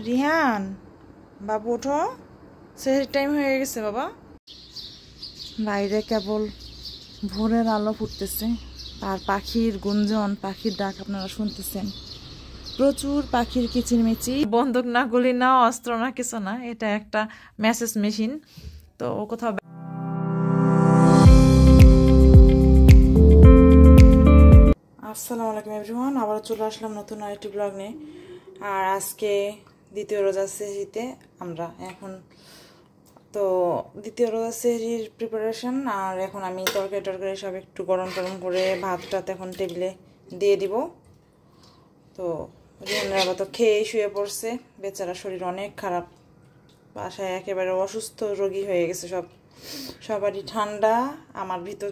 রিহান, বাবু ওঠো, সেহের টাইম হয়ে গেছে বাবা। বাইরে কেবল ভোরের আলো ফুটতেছে, আর পাখির গুঞ্জন, পাখির ডাক আপনারা শুনতেছেন। প্রচুর পাখির কিচিরমিচির। বন্দুক না, গুলি না, অস্ত্র না, কিছু না, এটা একটা মেসেজ মেশিন। তো কোথাও আসসালামু আলাইকুম এভরিওয়ান, আবার চলে আসলাম নতুন আরেকটি ব্লগ নিয়ে। আর আজকে দ্বিতীয় রোজা সেহরিতে আমরা এখন তো দ্বিতীয় রোজা সেহরির প্রিপারেশন। আর এখন আমি তরকারি সব একটু গরম টরম করে ভাতটা এখন টেবিলে দিয়ে দিব। তো রিহানের আবার তো খেয়ে শুয়ে পড়ছে, বেচারা শরীর অনেক খারাপ, বাসায় একেবারে অসুস্থ রোগী হয়ে গেছে সবারই ঠান্ডা। আমার ভিতর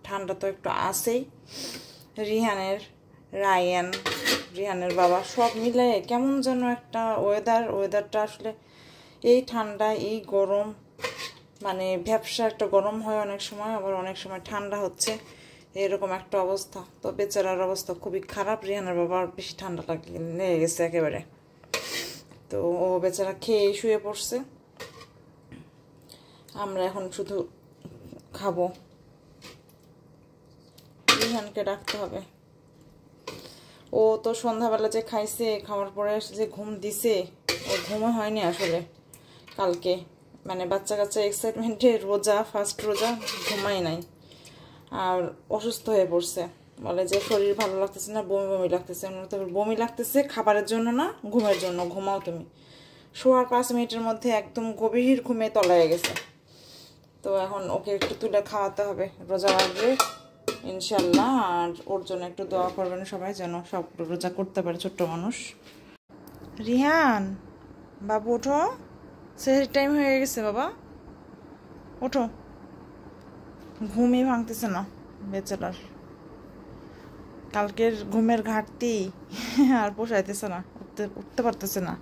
ঠান্ডা তো একটু আছেই। রিহানের বাবা সব মিলে কেমন যেন একটা ওয়েদারটা আসলে এই ঠান্ডা এই গরম, মানে ভ্যাপসা একটা গরম হয় অনেক সময়, আবার অনেক সময় ঠান্ডা হচ্ছে, এরকম একটা অবস্থা। তো বেচারার অবস্থা খুবই খারাপ। রিহানের বাবার বেশি ঠান্ডা লেগে গেছে একেবারে। তো ও বেচারা খেয়ে শুয়ে পড়ছে, আমরা এখন শুধু খাবো। রিহানকে ডাকতে হবে। ও তো সন্ধ্যাবেলা যে খাইছে, খাওয়ার পরে যে ঘুম দিছে, ও ঘুমও হয়নি আসলে কালকে, মানে বাচ্চা কাচ্চা এক্সাইটমেন্টে রোজা, ফার্স্ট রোজা, ঘুমাই নাই। আর অসুস্থ হয়ে পড়ছে, বলে যে শরীর ভালো লাগতেছে না, বমি বমি লাগতেছে। বমি লাগতেছে খাবারের জন্য না, ঘুমের জন্য। ঘুমাও তুমি। শোয়ার 5 মিনিটের মধ্যে একদম গভীর ঘুমে তলায় গেছে। তো এখন ওকে একটু তুলে খাওয়াতে হবে রোজা রাখবে ইনশাল্লাহ। আর ওর জন্য একটু দোয়া করবেন সবাই, যেন সব রোজা করতে পারে ছোট্ট মানুষ। রিহান, বাবু ওঠো, সেহের টাইম হয়ে গেছে বাবা, ওঠো। ঘুমই ভাঙতেছে না বেচারার, কালকের ঘুমের ঘাটতি আর পোষাইতেছে না, উঠতে পারতেছে না।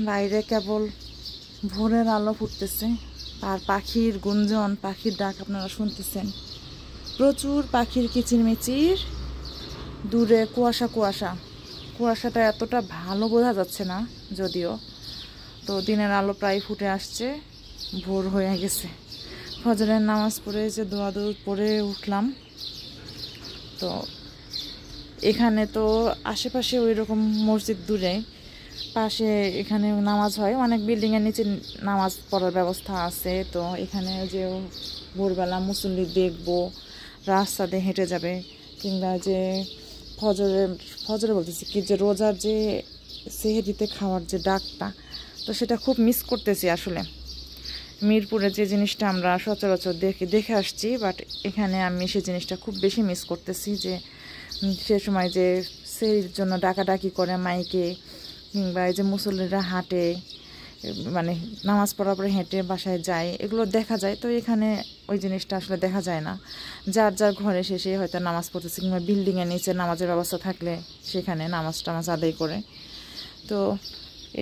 বাইরে কেবল ভোরের আলো ফুটতেছে, আর পাখির গুঞ্জন, পাখির ডাক আপনারা শুনতেছেন। প্রচুর পাখির কিচিরমিচির। দূরে কুয়াশাটা এতটা ভালো বোঝা যাচ্ছে না যদিও। তো দিনের আলো প্রায় ফুটে আসছে, ভোর হয়ে গেছে। ফজরের নামাজ পড়ে যে দোয়া পড়ে উঠলাম। তো এখানে তো আশেপাশে ওই রকম মসজিদ দূরে, পাশে এখানে নামাজ হয়, অনেক বিল্ডিংয়ের নিচে নামাজ পড়ার ব্যবস্থা আছে। তো এখানে যে ভোরবেলা মুসল্লি দেখবো, রাস্তা দিয়ে হেঁটে যাবে, কিংবা যে ফজরে বলতেছি কি, যে রোজার যে সেহরিতে খাওয়ার যে ডাকটা, তো সেটা খুব মিস করতেছি আসলে। মিরপুরে যে জিনিসটা আমরা সচরাচর দেখে আসছি, বাট এখানে আমি সেই জিনিসটা খুব বেশি মিস করতেছি। যে সে সময় যে সেহরির জন্য ডাকাডাকি করে মাইকে, কিংবা এই যে মুসল্লিরা হাঁটে, মানে নামাজ পড়ার পরে হেঁটে বাসায় যায়, এগুলো দেখা যায়। তো এখানে ওই জিনিসটা আসলে দেখা যায় না। যার যার ঘরে শেষে হয়তো নামাজ পড়তেছে, কিংবা বিল্ডিংয়ের নিচে নামাজের ব্যবস্থা থাকলে সেখানে নামাজ আদায় করে। তো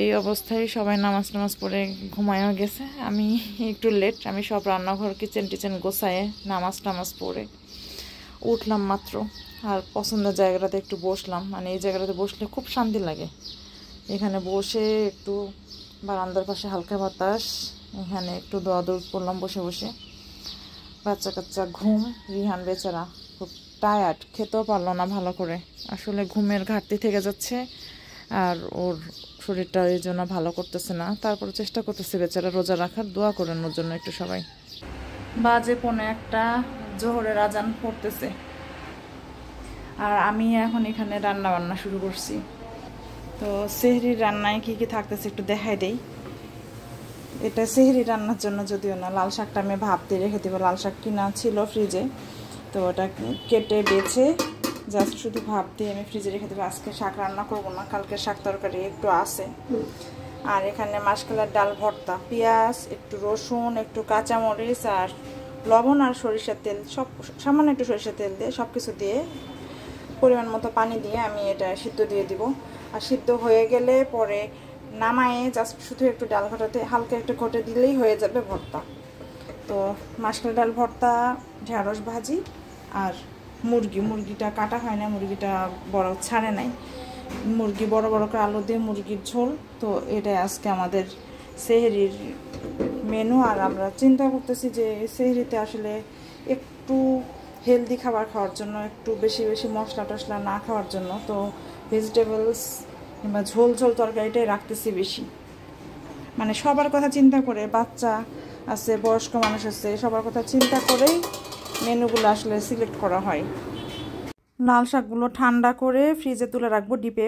এই অবস্থায় সবাই নামাজ পড়ে ঘুমায়ও গেছে। আমি একটু লেট, আমি সব রান্নাঘর কিচেন গোছায়ে নামাজ পড়ে উঠলাম মাত্র। আর পছন্দের জায়গাটাতে একটু বসলাম, মানে এই জায়গাটাতে বসলে খুব শান্তি লাগে। এখানে বসে একটু বারান্দার পাশে হালকা বাতাস, এখানে একটু দোয়া করলাম বসে বসে। বাচ্চা কাচ্চা ঘুম, রিহান বেচারা খুব টায়ার্ড, খেতেও পারলো না ভালো করে, আসলে ঘুমের ঘাটতি থেকে যাচ্ছে। আর ওর শরীরটা এই জন্য ভালো করতেছে না, তারপর চেষ্টা করতেছে বেচারা রোজা রাখার। দোয়া করেন ওর জন্য একটু সবাই। বাজে 1:45, জোহরের আজান পড়তেছে। আর আমি এখন এখানে রান্না বান্না শুরু করছি। তো সেহরির রান্নায় কি কি থাকতেছে একটু দেখাই দেই। এটা সেহরি রান্নার জন্য, যদিও না, লাল শাকটা আমি ভাপতে রেখে দেবো। লাল শাক কিনা ছিল ফ্রিজে, তো ওটা কেটে বেছে জাস্ট শুধু ভাপ দিয়ে আমি ফ্রিজে রেখে দেবো। আজকে শাক রান্না করবো না, কালকে শাক তরকারি একটু আছে। আর এখানে মাসকলাইয়ের ডাল ভর্তা, পেঁয়াজ, একটু রসুন, একটু কাঁচামরিচ, আর লবণ আর সরিষার তেল, সব সামান্য একটু সরিষার তেল দিয়ে সব কিছু দিয়ে পরিমাণ মতো পানি দিয়ে আমি এটা সিদ্ধ দিয়ে দিব। আর সিদ্ধ হয়ে গেলে পরে নামায়ে জাস্ট শুধু একটু ডাল ঘটাতে হালকা একটু ঘটে দিলেই হয়ে যাবে ভর্তা। তো মাসকলাই ডাল ভর্তা, ঢেঁড়স ভাজি, আর মুরগিটা কাটা হয় না, মুরগিটা বড় ছাড়ে নাই, মুরগি বড় বড় করে আলু দিয়ে মুরগির ঝোল। তো এটাই আজকে আমাদের সেহরির মেনু। আর আমরা চিন্তা করতেছি যে সেহরিতে আসলে একটু হেলদি খাবার খাওয়ার জন্য, একটু বেশি বেশি মশলা টশলা না খাওয়ার জন্য, তো ভেজিটেবলস কিংবা ঝোল ঝোল তরকারিটাই রাখতেছি বেশি। মানে সবার কথা চিন্তা করে, বাচ্চা আছে, বয়স্ক মানুষ আছে, সবার কথা চিন্তা করেই মেনুগুলো আসলে সিলেক্ট করা হয়। লাল শাকগুলো ঠান্ডা করে ফ্রিজে তুলে রাখবো ডিপে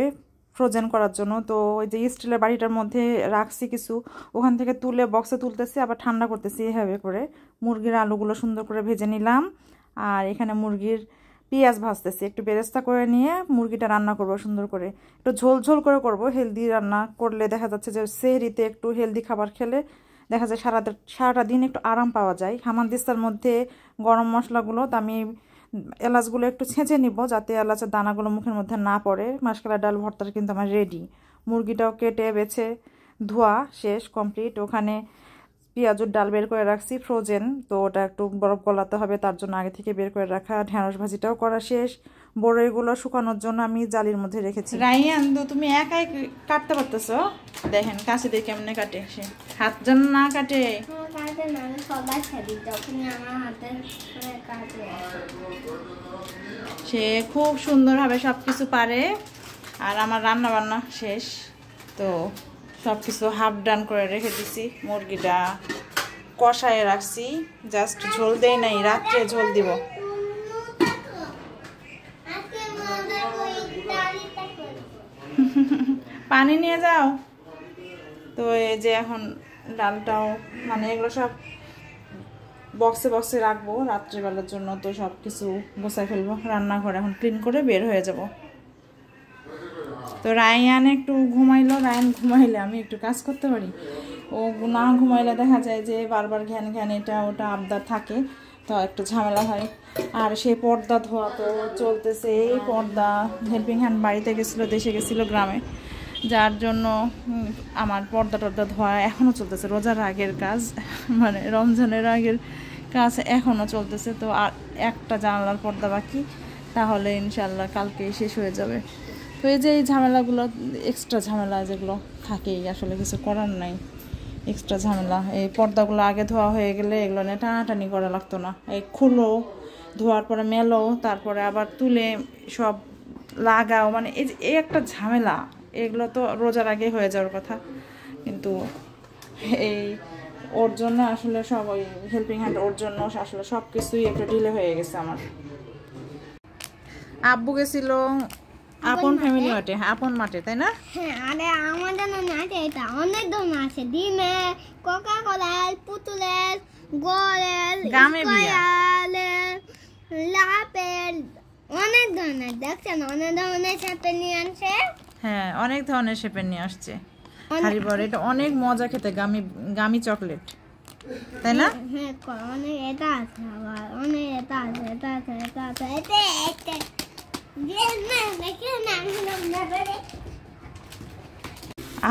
ফ্রোজেন করার জন্য। তো ওই যে স্টিলের বাড়িটার মধ্যে রাখছি কিছু, ওখান থেকে তুলে বক্সে তুলতেছি, আবার ঠান্ডা করতেছি এভাবে করে। মুরগির আলুগুলো সুন্দর করে ভেজে নিলাম। আর এখানে মুরগির পেঁয়াজ ভাজতেছি, একটু বেরেস্তা করে নিয়ে মুরগিটা রান্না করব সুন্দর করে, একটু ঝোল ঝোল করে করব। হেলদি রান্না করলে দেখা যাচ্ছে যে সেহরিতে একটু হেলদি খাবার খেলে দেখা যায় সারাটা দিন একটু আরাম পাওয়া যায়। হামানদিস্তার মধ্যে গরম মশলাগুলো তো আমি এলাচগুলো একটু ছেঁচে নিব যাতে এলাচের দানাগুলো মুখের মধ্যে না পড়ে। মাসকলাই ডাল ভর্তাটা কিন্তু আমার রেডি। মুরগিটাও কেটে বেছে ধোয়া শেষ কমপ্লিট। ওখানে পেঁয়াজুর ডাল বের করে রাখছি ফ্রোজেন, তো ওটা একটু বরফ গলাতে হবে, তার জন্য আগে থেকে বের করে রাখা। ঢেঁড়স ভাজিটাও করা শেষ। বড়ইগুলো শুকানোর জন্য আমি জালির মধ্যে রেখেছি। রাইয়ান তো তুমি একাই কাটতে পারতেছ, দেখেন কাছে দিয়ে কেমনে কাটে সে, হাত যেন না কাটে। সে খুব সুন্দরভাবে সবকিছু পারে। আর আমার রান্না বান্না শেষ, তো সব কিছু হাফ ডান করে রেখে দিছি। মুরগিটা কষায় রাখছি, জাস্ট ঝোল দেই নাই, রাত্রে ঝোল দিব। পানি নিয়ে যাও। তো এই যে এখন ডালটাও মানে এগুলো সব বক্সে বক্সে রাখবো রাত্রিবেলার জন্য। তো সব কিছু গোছায় ফেলবো, রান্নাঘর এখন ক্লিন করে বের হয়ে যাব। তো রায়ান একটু ঘুমাইলো, রায়ান ঘুমাইলে আমি একটু কাজ করতে পারি। ও না ঘুমাইলে দেখা যায় যে বারবার ঘ্যান ঘ্যান এটা ওটা আবদার থাকে, তো একটু ঝামেলা হয়। আর সেই পর্দা ধোয়া তো চলতেছে, এই পর্দা হেল্পিং হ্যান্ড বাড়িতে গেছিলো, দেশে গেছিলো গ্রামে, যার জন্য আমার পর্দা টর্দা ধোয়া এখনও চলতেছে। রোজার আগের কাজ, মানে রমজানের আগের কাজ এখনও চলতেছে। তো আর একটা জানলার পর্দা বাকি, তাহলে ইনশাল্লাহ কালকেই শেষ হয়ে যাবে। তো এই যে এই ঝামেলাগুলো, এক্সট্রা ঝামেলা যেগুলো থাকেই, আসলে কিছু করার নাই, এক্সট্রা ঝামেলা। এই পর্দাগুলো আগে ধোয়া হয়ে গেলে এগুলো নিয়ে টানাটানি করা লাগতো না। এই খুলো, ধোয়ার পরে মেলো, তারপরে আবার তুলে সব লাগাও, মানে এই একটা ঝামেলা। এগুলো তো রোজার আগে হয়ে যাওয়ার কথা, কিন্তু এই ওর জন্য আসলে সব ওই হেল্পিং হ্যান্ড, ওর জন্য আসলে সব কিছুই একটু ডিলে হয়ে গেছে আমার। আব্বু গেছিল আপন ফ্যামিলি মাঠে, আপন মাঠে, তাই না? হ্যাঁ, আরে আমার জন্য মাঠে এটা অনেক ধরনের আছে, ডিমের, কোকাকোলার, পুতুলের, গোলের, স্কয়ারের, লাপের, অনেক ধরনের। দেখছেন অনেক ধরনের শেপের নিয়ে আসছে। হ্যাঁ, অনেক ধরনের শেপের নিয়ে আসছে। হারিবর এটা অনেক মজা খেতে, গামি চকলেট, তাই না? হ্যাঁ, অনেক এটা আছে, আবার অনেক এটা আছে, এটা আছে, এটা আছে, এটা এটা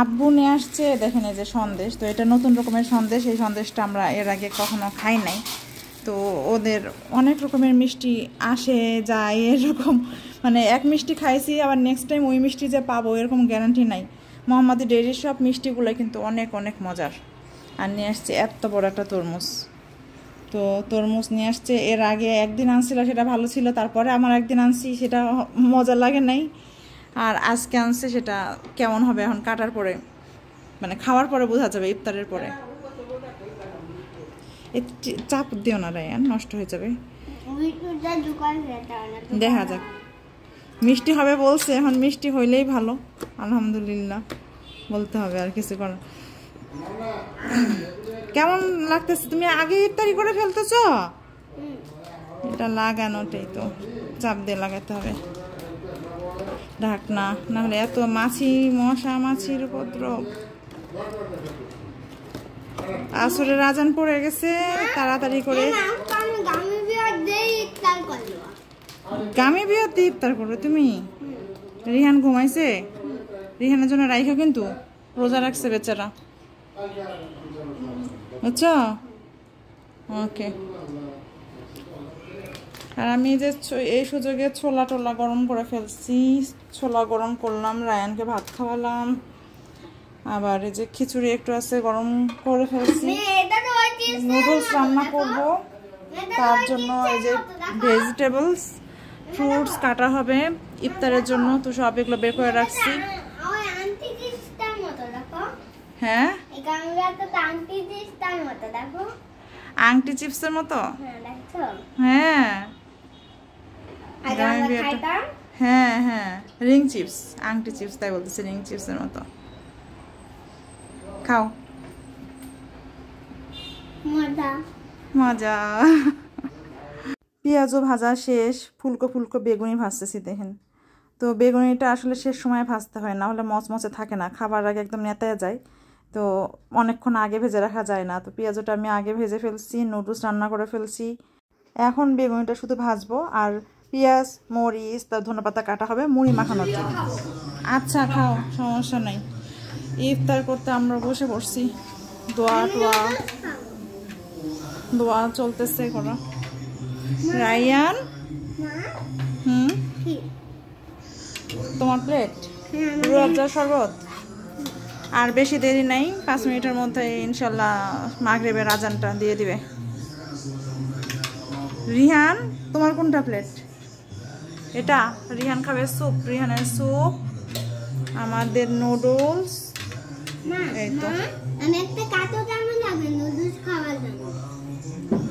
আব্বু নিয়ে আসছে, দেখেন এই যে সন্দেশ। তো এটা নতুন রকমের সন্দেশ, এই সন্দেশটা আমরা এর আগে কখনো খাই নাই। তো ওদের অনেক রকমের মিষ্টি আসে যায়, এরকম মানে এক মিষ্টি খাইছি, আবার নেক্সট টাইম ওই মিষ্টি যে পাবো এরকম গ্যারান্টি নাই। মোহাম্মদী ডেইরির সব মিষ্টিগুলো কিন্তু অনেক অনেক মজার। আর নিয়ে আসছে এত বড় একটা তরমুজ। তো তরমুজ নিয়ে আসছে, এর আগে একদিন আনছিল, সেটা ভালো ছিল। তারপরে আমার একদিন আনছি, সেটা মজা লাগে নাই। আর আজকে আনছে, সেটা কেমন হবে এখন কাটার পরে, মানে খাওয়ার পরে বোঝা যাবে, ইফতারের পরে। চাপ দিও না রায়ান, নষ্ট হয়ে যাবে। দেখা যাক, মিষ্টি হবে বলছে, এখন মিষ্টি হইলেই ভালো, আলহামদুলিল্লাহ বলতে হবে, আর কিছু করার। কেমন লাগতেছে? তুমি আগে ইফতারি করে ফেলতেছ? এটা লাগানোটাই তো চাপ দিয়ে লাগাতে হবে, ঢাকনা, নাহলে এত মাছি, মশা মাছির উপদ্রব। আসরের আজান পড়ে গেছে, তাড়াতাড়ি করে গামি বিয়ার দিয়ে ইফতার করবে তুমি? রিহান ঘুমাইছে, রিহানের জন্য রাইখা কিন্তু রোজা রাখছে বেচারা, বুঝছো? ওকে, আর আমি যে এই সুযোগে ছোলা টোলা গরম করে ফেলছি, ছোলা গরম করলাম, রায়ানকে ভাত খাওয়ালাম, আবার এই যে খিচুড়ি একটু আছে গরম করে ফেলছি। নুডলস রান্না করব, তার জন্য এই যে ভেজিটেবলস ফ্রুটস কাটা হবে ইফতারের জন্য, তো সব এগুলো বের করে রাখছি। হ্যাঁ আংটি চিপসের মতো, হ্যাঁ হ্যাঁ হ্যাঁ রিং চিপস, আংটি চিপস তাই বলতেছে, রিং চিপসের মতো। খাও, মজা। পেঁয়াজও ভাজা শেষ, ফুলকো ফুলকো বেগুনি ভাজতেছি দেখেন। তো বেগুনিটা আসলে শেষ সময় ভাজতে হয়, না হলে মচমচে থাকে না, খাবার আগে একদম নেতায় যায়, তো অনেকক্ষণ আগে ভেজে রাখা যায় না। তো পেঁয়াজটা আমি আগে ভেজে ফেলছি, নুডলস রান্না করে ফেলছি, এখন বেগুনিটা শুধু ভাজবো, আর পেঁয়াজ মরিচ তার ধনেপাতা কাটা হবে মুড়ি মাখানোর জন্য। আচ্ছা খাও, সমস্যা নাই। ইফতার করতে আমরা বসে পড়ছি, দোয়া চলতেছে কোনো। রায়ান, তোমার প্লেট রূহআফজার শরবত। আর বেশি দেরি নাই, 5 মিনিটের মধ্যে ইনশাল্লাহ মাগরিবের আজানটা দিয়ে দিবে। রিহান, তোমার কোনটা প্লেট? এটা রিহান খাবে স্যুপ, রিহানের স্যুপ, আমাদের নুডলস। এই তো আমি একটা কাঁটা চামচ লাগবে নুডলস খাওয়ার জন্য,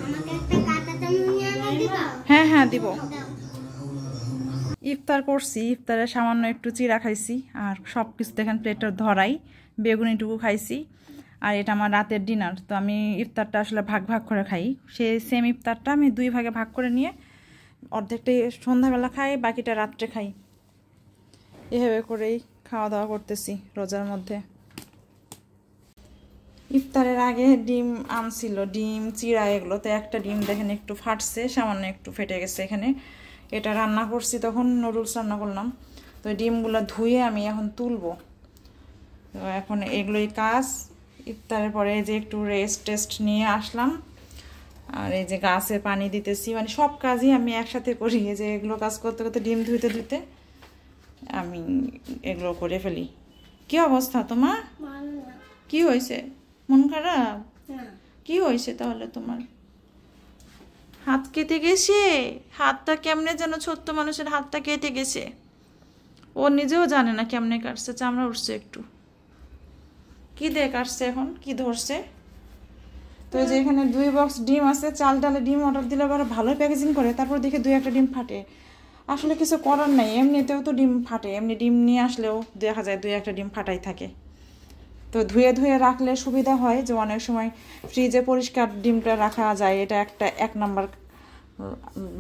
আমাকে একটা কাঁটা চামচ নিয়ে এনে দিবা? হ্যাঁ হ্যাঁ দিব। ইফতার করছি, ইফতারে সামান্য একটু চিড়া খাইছি, আর সব কিছু দেখেন প্লেটের ধরাই, বেগুনিটুকু খাইছি, আর এটা আমার রাতের ডিনার। তো আমি ইফতারটা আসলে ভাগ ভাগ করে খাই, সেই সেম ইফতারটা আমি 2 ভাগে ভাগ করে নিয়ে অর্ধেকটাই সন্ধ্যাবেলা খাই, বাকিটা রাত্রে খাই। এভাবে করেই খাওয়া দাওয়া করতেছি রোজার মধ্যে। ইফতারের আগে ডিম আনছিল, ডিম চিড়া এগুলো, তো একটা ডিম দেখেন একটু ফাটছে, সামান্য একটু ফেটে গেছে এখানে। এটা রান্না করছি, তখন নুডলস রান্না করলাম, তো ডিমগুলো ধুয়ে আমি এখন তুলবো। তো এখন এগুলোই কাজ। ইফতারের পরে যে একটু রেস্ট নিয়ে আসলাম, আর এই যে গাছে পানি দিতেছি, মানে সব কাজই আমি একসাথে করি। এই যে এগুলো কাজ করতে করতে ডিম ধুইতে আমি এগুলো করে ফেলি। কি অবস্থা তোমার? কি হয়েছে? মন খারাপ? কি হয়েছে তাহলে তোমার? হাত কেটে গেছে? হাতটা কেমনে যেন ছোট্ট মানুষের হাতটা কেটে গেছে, ও নিজেও জানে না কেমনে কাটছে, চামড়া উঠছে একটু। কি দিয়ে কাটছে এখন? কি ধরছে? তো যে এখানে 2 বক্স ডিম আছে, চাল ডালে ডিম অর্ডার দিলে আবার ভালোই প্যাকেজিং করে, তারপর দেখে 2-1টা ডিম ফাটে। আসলে কিছু করার নাই, এমনিতেও তো ডিম ফাটে, এমনি ডিম নিয়ে আসলেও দেখা যায় 2-1টা ডিম ফাটাই থাকে। তো ধুয়ে রাখলে সুবিধা হয়, যে অনেক সময় ফ্রিজে পরিষ্কার ডিমটা রাখা যায়, এটা একটা 1 নাম্বার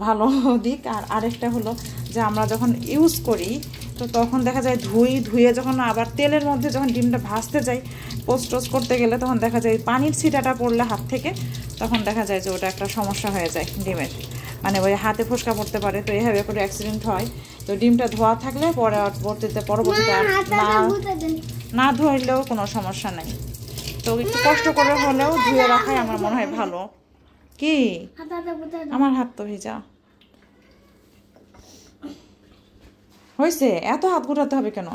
ভালো দিক। আর আরেকটা হলো যে আমরা যখন ইউজ করি, তো তখন দেখা যায় ধুয়ে যখন আবার তেলের মধ্যে যখন ডিমটা ভাজতে যাই, পোস্ট করতে গেলে, তখন দেখা যায় পানির ছিটাটা পড়লে হাত থেকে, তখন দেখা যায় যে ওটা একটা সমস্যা হয়ে যায় ডিমের, মানে ওই হাতে ফোসকা পড়তে পারে। তো এভাবে করে অ্যাক্সিডেন্ট হয়। তো ডিমটা ধোয়া থাকলে পরবর্তীতে না ধুইলেও কোনো সমস্যা নাই। তো একটু কষ্ট করে হলেও ধুয়ে রাখাই আমার মনে হয় ভালো। কি আমার হাত তো ভিজা হয়েছে, এত হাত গুটাতে হবে কেন?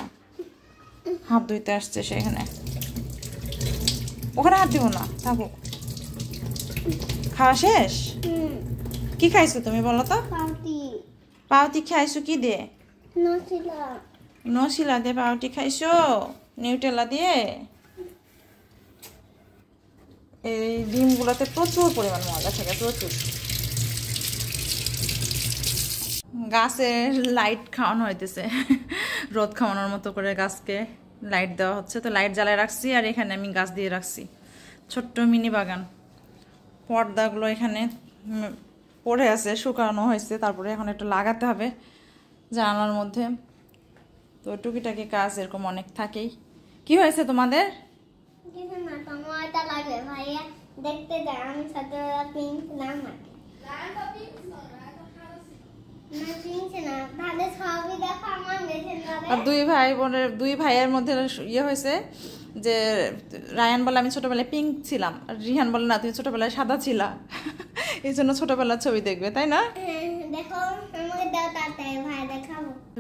হাত ধুইতে আসছে সেখানে, ওখানে হাত দিব না, থাকুক। খাওয়া শেষ? কি খাইছো তুমি বলো তো? পাউটি খাইছো? কি দিয়ে? নশিলা দিয়ে পাউটি খাইছো? নিউটেলা দিয়ে? এই ডিমগুলোতে প্রচুর পরিমাণ মজা থাকে, প্রচুর। গাছের লাইট খাওয়ানো হইতেছে, রোদ খাওয়ানোর মতো করে গাছকে লাইট দেওয়া হচ্ছে। তো লাইট জ্বালায় রাখছি, আর এখানে আমি গাছ দিয়ে রাখছি, ছোট্ট মিনি বাগান। পর্দাগুলো এখানে পড়ে আছে, শুকানো হয়েছে, তারপরে এখন একটু লাগাতে হবে জানালার মধ্যে। তো টুকিটাকি কাজ এরকম অনেক থাকেই। কি হয়েছে তোমাদের? আর 2 ভাইয়ের মধ্যে ইয়ে হয়েছে যে রায়ান বলে আমি ছোটবেলায় পিঙ্ক ছিলাম, আর রিহান বলে না তুমি ছোটবেলায় সাদা ছিলা, এই জন্য ছোটবেলার ছবি দেখবে, তাই না?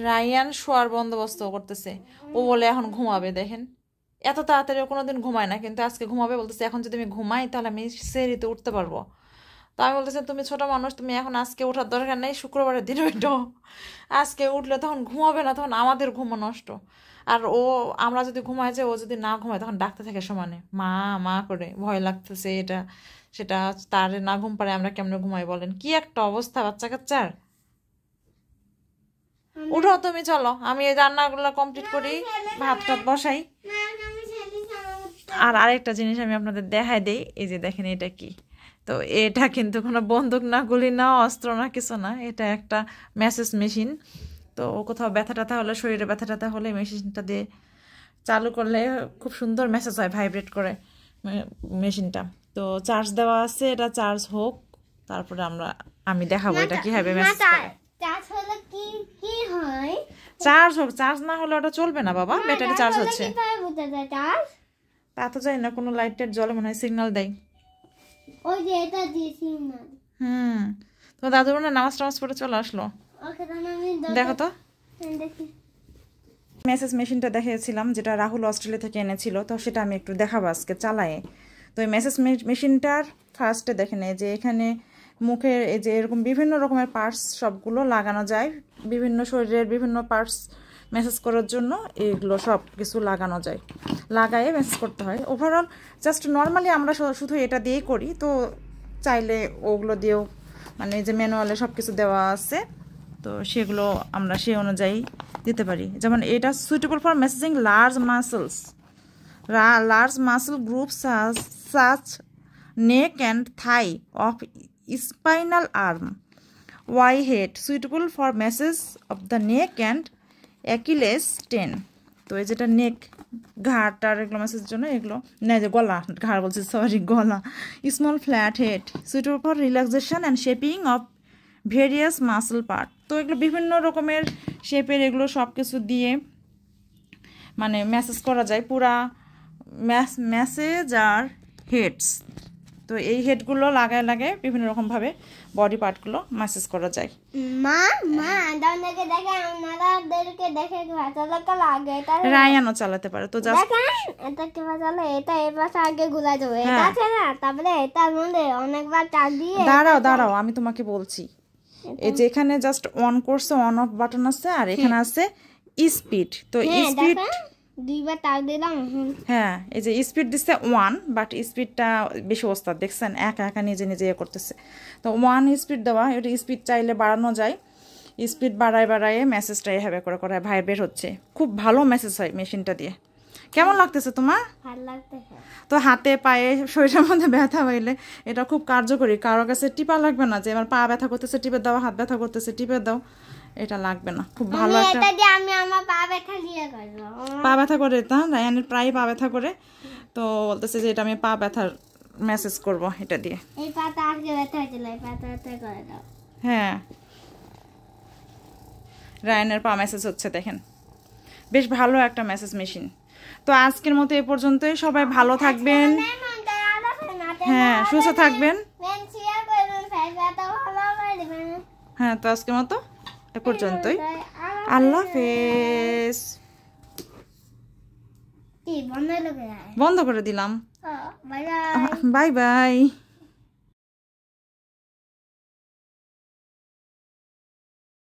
রায়ান শোয়ার বন্দোবস্ত করতেছে, ও বলে এখন ঘুমাবে। দেখেন এত তাড়াতাড়ি কোনোদিন ঘুমায় না, কিন্তু আজকে ঘুমাবে বলতেছে। এখন যদি আমি ঘুমাই তাহলে আমি সেরিতে উঠতে পারবো। তো আমি বলতেছি তুমি ছোট মানুষ, তুমি এখন আজকে ওঠার দরকার নেই, শুক্রবারের দিন ওঠো। আজকে উঠলে তখন ঘুমাবে না, তখন আমাদের ঘুমো নষ্ট। আর ও আমরা যদি ঘুমাই যে, ও যদি না ঘুমায় তখন ডাকতে থাকে সমানে মা মা করে, ভয় লাগতেছে এটা সেটা। তার না ঘুম পারে আমরা কেমনে ঘুমাই বলেন? কি একটা অবস্থা বাচ্চা কাচ্চার। উঠো তুমি, চলো আমি এই রান্নাগুলো কমপ্লিট করি, ভাত টাত বসাই। আর আরেকটা জিনিস আমি আপনাদের দেখাই দেই, এই যে দেখেন এটা কি। তো এটা কিন্তু কোনো বন্দুক না, গুলি না, অস্ত্র না, কিছু না। এটা একটা মেসেজ মেশিন। তো কোথাও ব্যথা ট্যাথা হলে, শরীরে ব্যথা ট্যাথা হলে মেশিনটা দিয়ে চালু করলে খুব সুন্দর মেসেজ হয়, ভাইব্রেট করে মেশিনটা। তো চার্জ দেওয়া আছে, এটা চার্জ হোক, তারপরে আমি দেখাবো এটা কিভাবে মেসেজ করে। চার্জ হোক, চার্জ না হলে ওটা চলবে না বাবা, ব্যাটারি চার্জ হচ্ছে। তা তো জানি না, কোনো লাইটের জ্বলে মনে হয় সিগন্যাল দেয়। তো দাদু মনে নামাজ টামাজ পড়ে চলে আসলো। দেখো তো মেসেজ মেশিনটা দেখিয়েছিলাম, যেটা রাহুল অস্ট্রেলিয়া থেকে এনেছিল, তো সেটা আমি একটু দেখাবো আজকে চালায়ে। তো এই মেসেজ মেশিনটার ফার্স্টে দেখেন যে এখানে মুখের এই যে এরকম বিভিন্ন রকমের পার্টস সবগুলো লাগানো যায়, বিভিন্ন শরীরের বিভিন্ন পার্টস মেসেজ করার জন্য এগুলো সব কিছু লাগানো যায়, লাগায়ে মেসেজ করতে হয়। ওভারঅল জাস্ট নর্মালি আমরা শুধু এটা দিয়েই করি, তো চাইলে ওগুলো দিয়েও মানে যে ম্যানুয়ালে সব কিছু দেওয়া আছে, তো সেগুলো আমরা সেই অনুযায়ী দিতে পারি। যেমন এটা suitable for massaging large muscle groups such neck and thigh of spinal arm, Y head suitable for massage of the neck and Achilles tendon. তো এই যেটা নেক, ঘাড়টার এগুলো মেসেজের জন্য, এগুলো না যে গলা, ঘাড় বলছে সরি, গলা। Small flat head suitable for relaxation and shaping of various muscle part. তো এগুলো বিভিন্ন রকমের শেপের, এগুলো সব কিছু দিয়ে মানে মেসেজ করা যায়, পুরা মেসেজ আর হেডস। তো এই হেডগুলো লাগায় লাগায় বিভিন্ন রকমভাবে বডি পার্টগুলো মেসেজ করা যায়। রায়ানও চালাতে পারে। তো দাঁড়াও আমি তোমাকে বলছি, এই যে এখানে জাস্ট অন করছে, অন অফ বাটন আছে, আর এখানে আছে স্পিড। তো স্পিড দুইবার তার দিলাম। হ্যাঁ, এই যে স্পিড দিচ্ছে 1, বাট স্পিডটা বেশি ওস্তাদ, দেখছেন একা একা নিজে নিজে করতেছে। তো 1 স্পিড দেওয়া, এটা স্পিড চাইলে বাড়ানো যায়। স্পিড বাড়ায় মেসেজটা এভাবে করে ভাইব্রেট হচ্ছে। খুব ভালো মেসেজ হয় মেশিনটা দিয়ে। কেমন লাগতেছে তোমার? ভালো লাগতেছে। তো হাতে পায়ে শরীরের মধ্যে ব্যথা হইলে এটা খুব কার্যকরী। কারোর কাছে টিপা লাগবে না যে আমার পা ব্যথা করতেছে টিপে দাও, হাত ব্যথা করতেছে টিপে দাও, এটা লাগবে না। খুব ভালো একটা, এটা দিয়ে আমি আমার পা ব্যথা দিয়ে করব। পা ব্যথা করে তা রায়ানের প্রায় পা ব্যথা করে, তো বলতেছে যে এটা আমি পা ব্যথার মেসেজ করব এটা দিয়ে। এই পাটা আগে ব্যথা হয়েছিল, এই পাটা ব্যথা করে দাও। হ্যাঁ, রায়ানের পা মেসেজ হচ্ছে, দেখেন বেশ ভালো একটা মেসেজ মেশিন। তো আজকের মতো এ পর্যন্তই। সবাই ভালো থাকবেন, হ্যাঁ সুস্থ থাকবেন। হ্যাঁ, তো আজকের মতো এ পর্যন্তই। আল্লাহ হাফেজ। বন্ধ করে দিলাম। Bye bye.